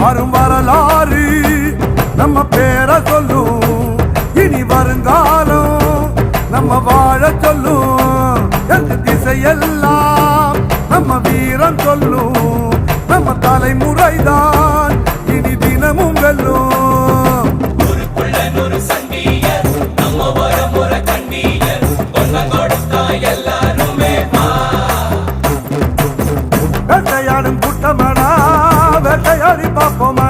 வரும் வரலாறு நம்ம பேரை சொல்லும், இனி வருங்காலம் நம்ம வாழ சொல்லும். எந்த திசையெல்லாம் நம்ம வீரம் சொல்லும், நம்ம தலைமுறைதான் இனி தினமும் வெல்லும். வேட்டையாடும் கூட்டமடா, வேட்டையாடி பார்ப்போமா.